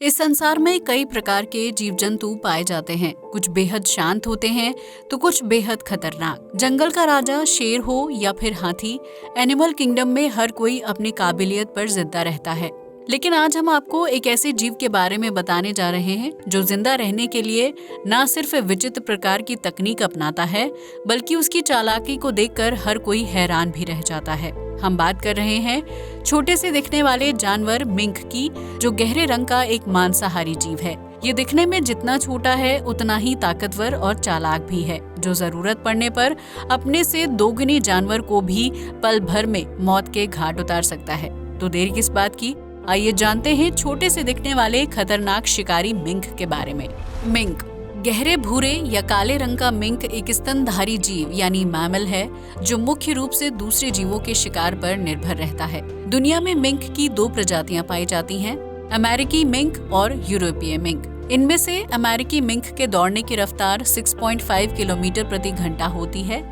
इस संसार में कई प्रकार के जीव जंतु पाए जाते हैं। कुछ बेहद शांत होते हैं तो कुछ बेहद खतरनाक। जंगल का राजा शेर हो या फिर हाथी, एनिमल किंगडम में हर कोई अपनी काबिलियत पर जिंदा रहता है। लेकिन आज हम आपको एक ऐसे जीव के बारे में बताने जा रहे हैं जो जिंदा रहने के लिए न सिर्फ विचित्र प्रकार की तकनीक अपनाता है, बल्कि उसकी चालाकी को देखकर हर कोई हैरान भी रह जाता है। हम बात कर रहे हैं छोटे से दिखने वाले जानवर मिंक की, जो गहरे रंग का एक मांसाहारी जीव है। ये दिखने में जितना छोटा है उतना ही ताकतवर और चालाक भी है, जो जरूरत पड़ने पर अपने से दोगुने जानवर को भी पल भर में मौत के घाट उतार सकता है। तो देर किस बात की, आइए जानते हैं छोटे से दिखने वाले खतरनाक शिकारी मिंक के बारे में। मिंक गहरे भूरे या काले रंग का मिंक एक स्तनधारी जीव यानी मैमल है, जो मुख्य रूप से दूसरे जीवों के शिकार पर निर्भर रहता है। दुनिया में मिंक की दो प्रजातियां पाई जाती हैं, अमेरिकी मिंक और यूरोपीय मिंक। इनमें से अमेरिकी मिंक के दौड़ने की रफ्तार 6.5 किलोमीटर प्रति घंटा होती है।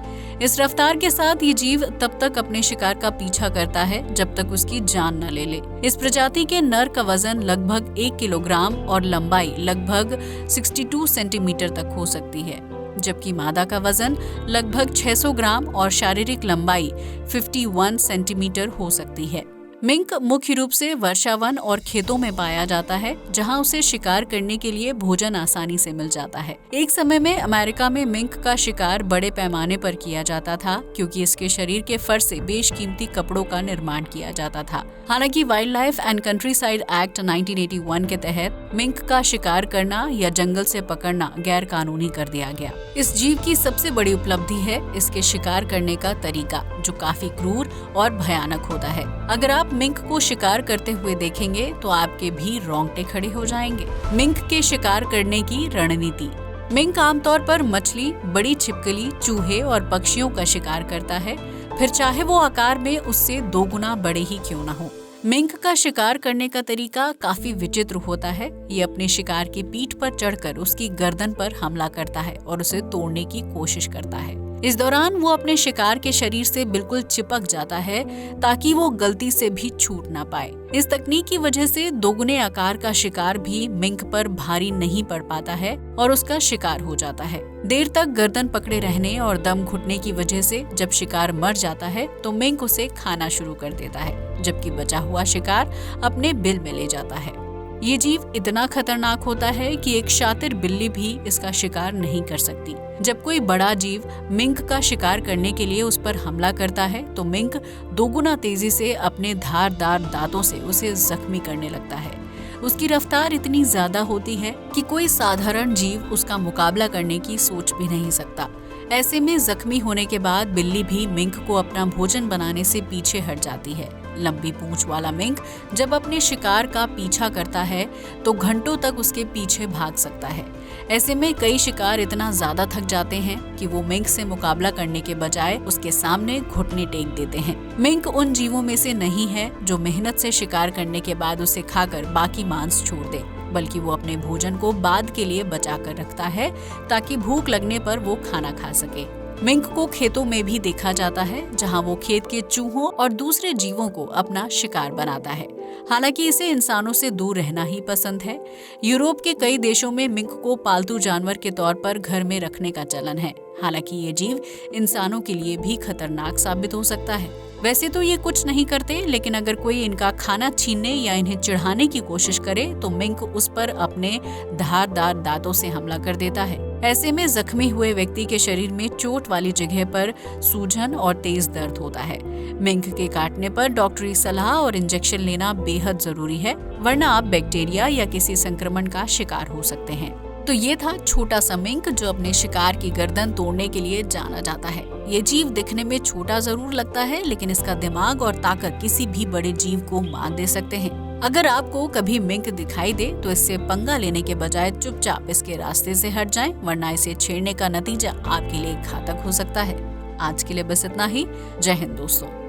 इस रफ्तार के साथ ये जीव तब तक अपने शिकार का पीछा करता है जब तक उसकी जान न ले ले। इस प्रजाति के नर का वजन लगभग 1 किलोग्राम और लंबाई लगभग 62 सेंटीमीटर तक हो सकती है, जबकि मादा का वजन लगभग 600 ग्राम और शारीरिक लंबाई 51 सेंटीमीटर हो सकती है। मिंक मुख्य रूप से वर्षावन और खेतों में पाया जाता है, जहां उसे शिकार करने के लिए भोजन आसानी से मिल जाता है। एक समय में अमेरिका में मिंक का शिकार बड़े पैमाने पर किया जाता था, क्योंकि इसके शरीर के फर से बेशकीमती कपड़ों का निर्माण किया जाता था। हालांकि wild life and countryside act 1981 के तहत मिंक का शिकार करना या जंगल से पकड़ना गैर कानूनी कर दिया गया। इस जीव की सबसे बड़ी उपलब्धि है इसके शिकार करने का तरीका, जो काफी क्रूर और भयानक होता है। अगर आप मिंक को शिकार करते हुए देखेंगे तो आपके भी रोंगटे खड़े हो जाएंगे। मिंक के शिकार करने की रणनीति। मिंक आमतौर पर मछली, बड़ी छिपकली, चूहे और पक्षियों का शिकार करता है, फिर चाहे वो आकार में उससे 2 गुना बड़े ही क्यों न हो। मिंक का शिकार करने का तरीका काफी विचित्र होता है। ये अपने शिकार की पीठ पर चढ़कर उसकी गर्दन पर हमला करता है और उसे तोड़ने की कोशिश करता है। इस दौरान वो अपने शिकार के शरीर से बिल्कुल चिपक जाता है, ताकि वो गलती से भी छूट ना पाए। इस तकनीक की वजह से दोगुने आकार का शिकार भी मिंक पर भारी नहीं पड़ पाता है और उसका शिकार हो जाता है। देर तक गर्दन पकड़े रहने और दम घुटने की वजह से जब शिकार मर जाता है तो मिंक उसे खाना शुरू कर देता है, जबकि बचा हुआ शिकार अपने बिल में ले जाता है। ये जीव इतना खतरनाक होता है कि एक शातिर बिल्ली भी इसका शिकार नहीं कर सकती। जब कोई बड़ा जीव मिंक का शिकार करने के लिए उस पर हमला करता है तो मिंक 2 गुना तेजी से अपने धारदार दांतों से उसे जख्मी करने लगता है। उसकी रफ्तार इतनी ज्यादा होती है कि कोई साधारण जीव उसका मुकाबला करने की सोच भी नहीं सकता। ऐसे में जख्मी होने के बाद बिल्ली भी मिंक को अपना भोजन बनाने से पीछे हट जाती है। लंबी पूंछ वाला मिंक जब अपने शिकार का पीछा करता है तो घंटों तक उसके पीछे भाग सकता है। ऐसे में कई शिकार इतना ज्यादा थक जाते हैं कि वो मिंक से मुकाबला करने के बजाय उसके सामने घुटने टेक देते हैं। मिंक उन जीवों में से नहीं है जो मेहनत से शिकार करने के बाद उसे खाकर बाकी मांस छोड़ दे, बल्कि वो अपने भोजन को बाद के लिए बचा कर रखता है, ताकि भूख लगने पर वो खाना खा सके। मिंक को खेतों में भी देखा जाता है, जहां वो खेत के चूहों और दूसरे जीवों को अपना शिकार बनाता है। हालांकि इसे इंसानों से दूर रहना ही पसंद है। यूरोप के कई देशों में मिंक को पालतू जानवर के तौर पर घर में रखने का चलन है। हालांकि ये जीव इंसानों के लिए भी खतरनाक साबित हो सकता है। वैसे तो ये कुछ नहीं करते, लेकिन अगर कोई इनका खाना छीनने या इन्हें चिढ़ाने की कोशिश करे तो मिंक उस पर अपने धारदार दांतों से हमला कर देता है। ऐसे में जख्मी हुए व्यक्ति के शरीर में चोट वाली जगह पर सूजन और तेज दर्द होता है। मिंक के काटने पर डॉक्टरी सलाह और इंजेक्शन लेना बेहद जरूरी है, वरना आप बैक्टीरिया या किसी संक्रमण का शिकार हो सकते हैं। तो ये था छोटा सा मिंक, जो अपने शिकार की गर्दन तोड़ने के लिए जाना जाता है। ये जीव दिखने में छोटा जरूर लगता है, लेकिन इसका दिमाग और ताकत किसी भी बड़े जीव को मात दे सकते हैं। अगर आपको कभी मिंक दिखाई दे तो इससे पंगा लेने के बजाय चुपचाप इसके रास्ते से हट जाएं, वरना इसे छेड़ने का नतीजा आपके लिए घातक हो सकता है। आज के लिए बस इतना ही। जय हिंद दोस्तों।